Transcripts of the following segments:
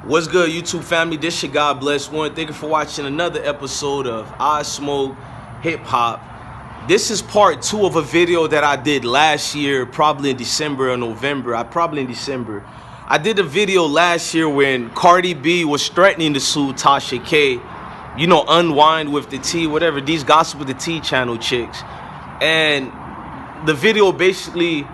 What's good, YouTube family? This your God Bless One. Thank you for watching another episode of IsmokeHiphop. This is part 2 of a video that I did last year, probably in December or November. Probably in December. I did a video last year when Cardi B was threatening to sue Tasha K. You know, unWinewithTashaK, whatever, these Gossip with the T channel chicks. And the video basically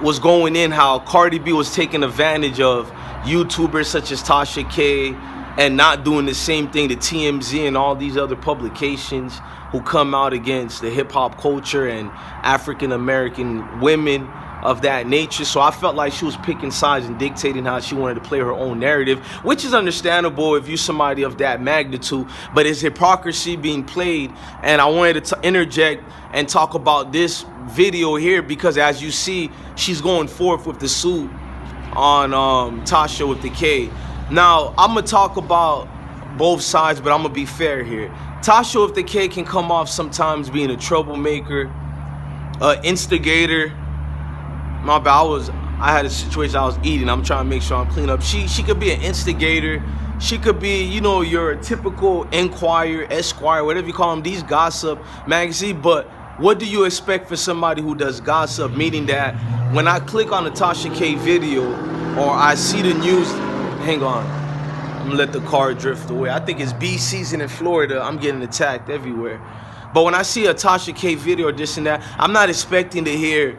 was going in how Cardi B was taking advantage of YouTubers such as Tasha K and not doing the same thing to TMZ and all these other publications who come out against the hip-hop culture and African-American women of that nature. So I felt like she was picking sides and dictating how she wanted to play her own narrative, which is understandable if you're somebody of that magnitude, but it's hypocrisy being played. And I wanted to interject and talk about this video here because, as you see, she's going forth with the suit on Tasha with the K. Now, I'm going to talk about both sides, but I'm going to be fair here. Tasha with the K can come off sometimes being a troublemaker, instigator. My bad, I had a situation I was eating. I'm trying to make sure I'm clean up. She could be an instigator. She could be, you know, your typical Enquirer, Esquire, whatever you call them, these gossip magazine. But what do you expect for somebody who does gossip? Meaning that when I click on the Tasha K video or I see the news, hang on, I'm gonna let the car drift away. I think it's bee season in Florida. I'm getting attacked everywhere. But when I see a Tasha K video or this and that, I'm not expecting to hear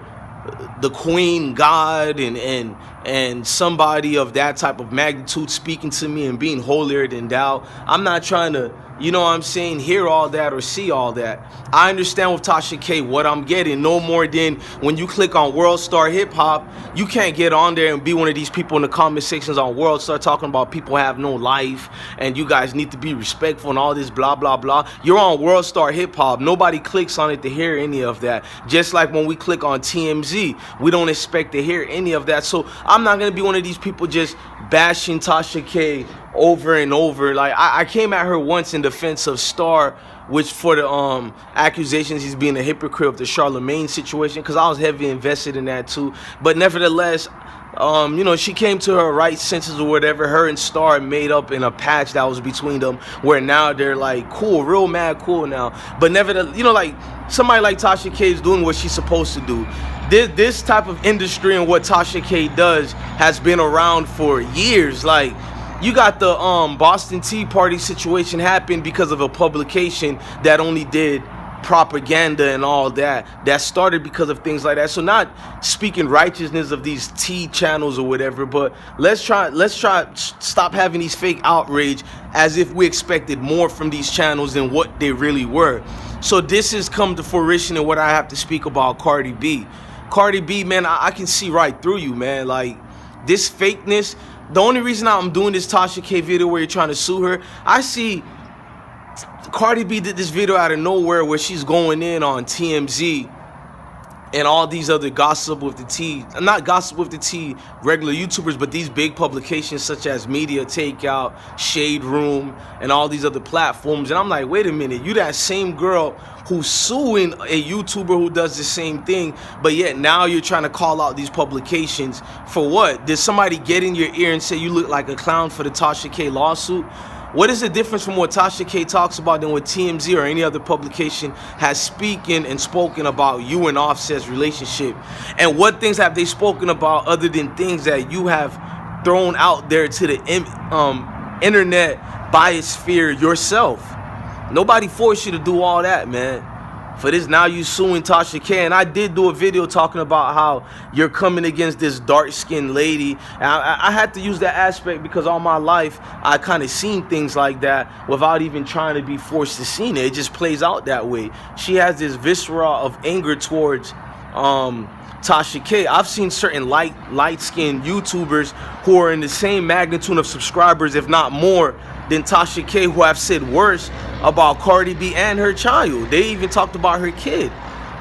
the Queen God and somebody of that type of magnitude speaking to me and being holier than thou. I'm not trying to, you know what I'm saying, hear all that or see all that. I understand with Tasha K what I'm getting, no more than when you click on World Star Hip Hop, you can't get on there and be one of these people in the comment sections on World Star talking about people have no life and you guys need to be respectful and all this blah blah blah. You're on World Star Hip Hop. Nobody clicks on it to hear any of that. Just like when we click on TMZ, we don't expect to hear any of that. So I'm not gonna be one of these people just bashing Tasha K over and over. Like I came at her once in defense of Star, which for the accusations he's being a hypocrite of the Charlemagne situation, because I was heavily invested in that too. But nevertheless, you know, she came to her right senses or whatever. Her and Star made up in a patch that was between them, where now they're like cool, real mad cool now. But nevertheless, you know, like somebody like Tasha K is doing what she's supposed to do. This type of industry and what Tasha K does has been around for years. Like, you got the Boston Tea Party situation happen because of a publication that only did propaganda and all that started because of things like that. So not speaking righteousness of these tea channels or whatever, but let's try stop having these fake outrage as if we expected more from these channels than what they really were. So this has come to fruition in what I have to speak about Cardi B. Cardi B, man, I can see right through you, man. Like, this fakeness. The only reason I'm doing this Tasha K video where you're trying to sue her, I see Cardi B did this video out of nowhere where she's going in on TMZ and all these other Gossip with the T, not Gossip with the T regular YouTubers, but these big publications such as Media Takeout, Shade Room, and all these other platforms. And I'm like, wait a minute, you that same girl who's suing a YouTuber who does the same thing, but yet now you're trying to call out these publications for what? Did somebody get in your ear and say you look like a clown for the Tasha K lawsuit? What is the difference from what Tasha K talks about than what TMZ or any other publication has spoken about you and Offset's relationship? And what things have they spoken about other than things that you have thrown out there to the internet biosphere yourself? Nobody forced you to do all that, man. For this, now you suing Tasha K. And I did do a video talking about how you're coming against this dark-skinned lady. And I had to use that aspect because all my life I kind of seen things like that without even trying to be forced to see it. It just plays out that way. She has this viscera of anger towards Tasha K. I've seen certain light-skinned YouTubers who are in the same magnitude of subscribers, if not more, than Tasha K, who have said worse about Cardi B and her child. They even talked about her kid.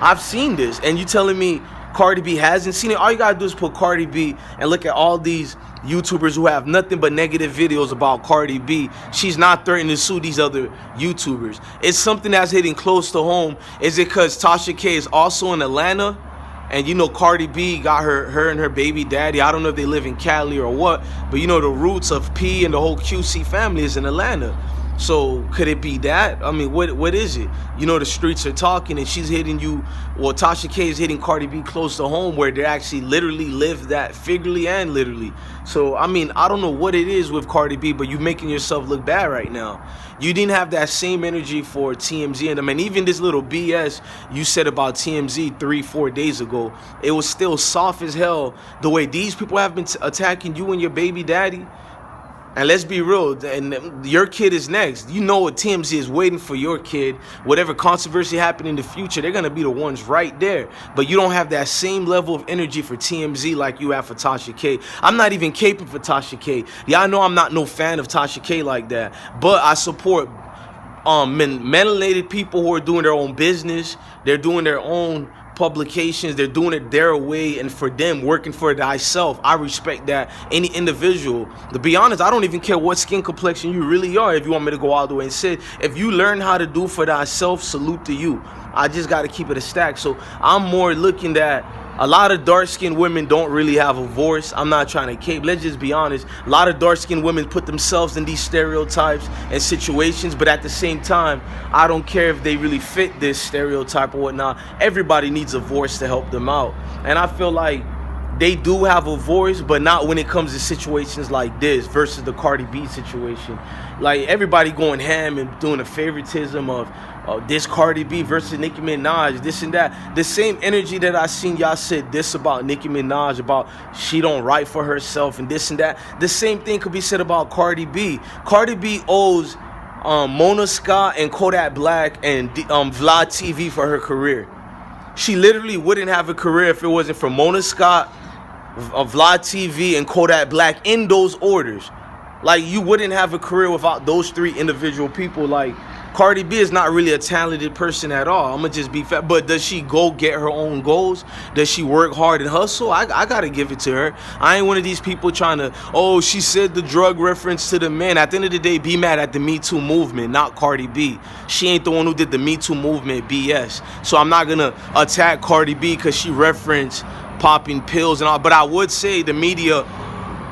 I've seen this, and you telling me Cardi B hasn't seen it? All you gotta do is put Cardi B and look at all these YouTubers who have nothing but negative videos about Cardi B. She's not threatening to sue these other YouTubers. It's something that's hitting close to home. Is it because Tasha K is also in Atlanta And you know, Cardi B got her and her baby daddy. I don't know if they live in Cali or what, but you know, the roots of P and the whole QC family is in Atlanta. So could it be that? I mean, what is it? You know, the streets are talking, and she's hitting you. Well, Tasha K is hitting Cardi B close to home, where they actually literally live that, figuratively and literally. So I mean, I don't know what it is with Cardi B, but you're making yourself look bad right now. You didn't have that same energy for TMZ and them, and even this little BS you said about TMZ 3-4 days ago, it was still soft as hell. The way these people have been attacking you and your baby daddy. And let's be real, and your kid is next. You know what TMZ is waiting for your kid. Whatever controversy happen in the future, they're going to be the ones right there. But you don't have that same level of energy for TMZ like you have for Tasha K. I'm not even caping for Tasha K. Y'all know I'm not no fan of Tasha K like that. But I support melanated people who are doing their own business. They're doing their own publications, they're doing it their way, and for them, working for thyself. I respect that. Any individual, to be honest, I don't even care what skin complexion you really are. If you want me to go all the way and say, if you learn how to do for thyself, salute to you. I just got to keep it a stack. So I'm more looking at a lot of dark-skinned women don't really have a voice. I'm not trying to cape. Let's just be honest. A lot of dark-skinned women put themselves in these stereotypes and situations, but at the same time, I don't care if they really fit this stereotype or whatnot. Everybody needs a voice to help them out. And I feel like they do have a voice, but not when it comes to situations like this versus the Cardi B situation. Like, everybody going ham and doing a favoritism of this Cardi B versus Nicki Minaj, this and that. The same energy that I seen y'all said this about Nicki Minaj, about she don't write for herself and this and that. The same thing could be said about Cardi B. Cardi B owes Mona Scott and Kodak Black and Vlad TV for her career. She literally wouldn't have a career if it wasn't for Mona Scott, Vlad TV, and Kodak Black in those orders. Like, you wouldn't have a career without those three individual people. Like, Cardi B is not really a talented person at all. I'm gonna just be fat. But does she go get her own goals? Does she work hard and hustle? I gotta give it to her. I ain't one of these people trying to, oh, she said the drug reference to the men. At the end of the day, be mad at the Me Too movement, not Cardi B. She ain't the one who did the Me Too movement BS. So I'm not gonna attack Cardi B because she referenced popping pills and all. But I would say the media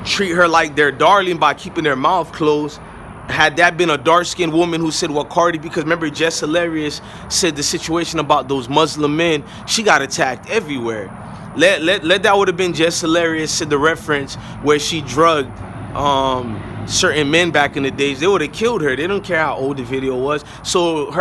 treat her like their darling by keeping their mouth closed. Had that been a dark-skinned woman who said, well, Cardi, because remember Jess Hilarious said the situation about those Muslim men, she got attacked everywhere. Let that would have been Jess Hilarious said the reference where she drugged certain men back in the days, they would have killed her. They don't care how old the video was. So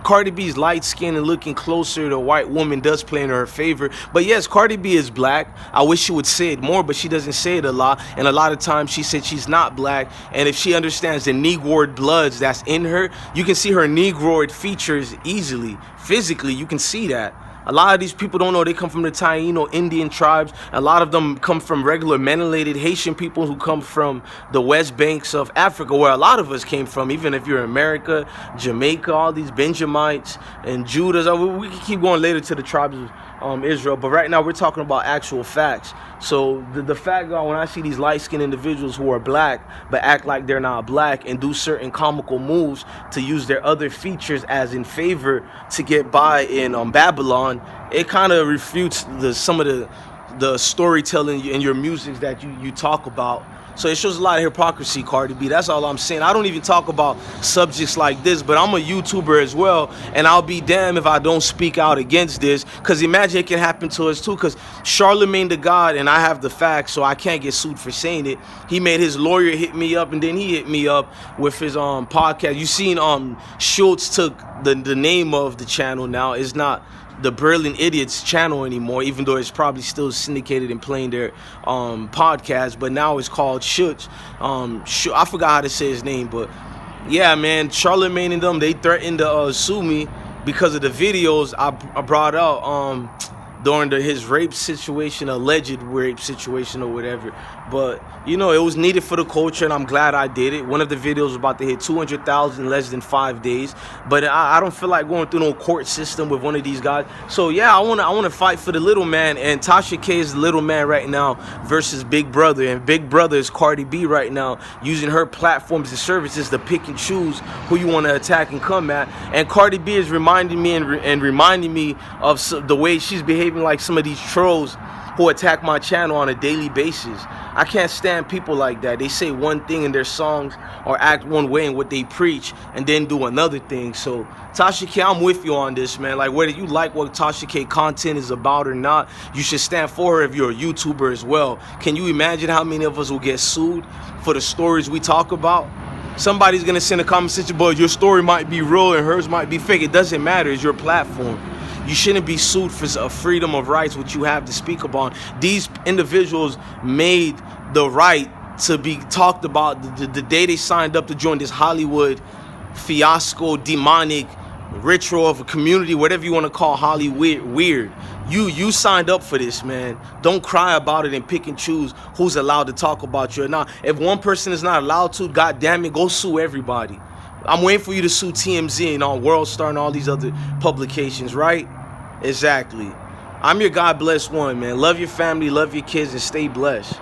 Cardi B's light skin and looking closer to a white woman does play in her favor. But yes, Cardi B is black. I wish she would say it more, but she doesn't say it a lot. And a lot of times she said she's not black. And if she understands the Negroid bloods that's in her, you can see her Negroid features easily. Physically, you can see that. A lot of these people don't know they come from the Taino Indian tribes. A lot of them come from regular melanated Haitian people who come from the West Banks of Africa, where a lot of us came from. Even if you're America, Jamaica, all these Benjamites and Judas. We can keep going later to the tribes of Israel, but right now we're talking about actual facts. So the fact that when I see these light-skinned individuals who are black but act like they're not black and do certain comical moves to use their other features as in favor to get by in Babylon, it kind of refutes some of the storytelling in your music that you talk about. So it shows a lot of hypocrisy, Cardi B. That's all I'm saying. I don't even talk about subjects like this, but I'm a YouTuber as well, and I'll be damned if I don't speak out against this, because imagine it can happen to us too, because Charlemagne the God, and I have the facts, so I can't get sued for saying it, he made his lawyer hit me up, and then he hit me up with his podcast. You seen Schultz took the name of the channel now. It's not the Brilliant Idiots channel anymore, even though it's probably still syndicated and playing their podcast, but now it's called Schultz. I forgot how to say his name, but yeah, man, Charlemagne and them, they threatened to sue me because of the videos I brought out during his rape situation, alleged rape situation or whatever. But you know, it was needed for the culture, and I'm glad I did it. One of the videos was about to hit 200,000 in less than 5 days, but I don't feel like going through no court system with one of these guys. So yeah, I want to fight for the little man, and Tasha K is the little man right now versus Big Brother, and Big Brother is Cardi B right now, using her platforms and services to pick and choose who you want to attack and come at. And Cardi B is reminding me and reminding me of the way she's behaving even like some of these trolls who attack my channel on a daily basis. I can't stand people like that. They say one thing in their songs or act one way in what they preach and then do another thing. So Tasha K, I'm with you on this, man. Like, whether you like what Tasha K content is about or not, you should stand for her if you're a YouTuber as well. Can you imagine how many of us will get sued for the stories we talk about? Somebody's gonna send a comment section, but your story might be real and hers might be fake. It doesn't matter. It's your platform. You shouldn't be sued for a freedom of rights, which you have to speak upon. These individuals made the right to be talked about the day they signed up to join this Hollywood fiasco, demonic ritual of a community, whatever you want to call Hollywood weird. You signed up for this, man. Don't cry about it and pick and choose who's allowed to talk about you or not. If one person is not allowed to, God damn it, go sue everybody. I'm waiting for you to sue TMZ and all World Star and all these other publications, right? Exactly. I'm your God blessed one, man. Love your family, love your kids, and stay blessed.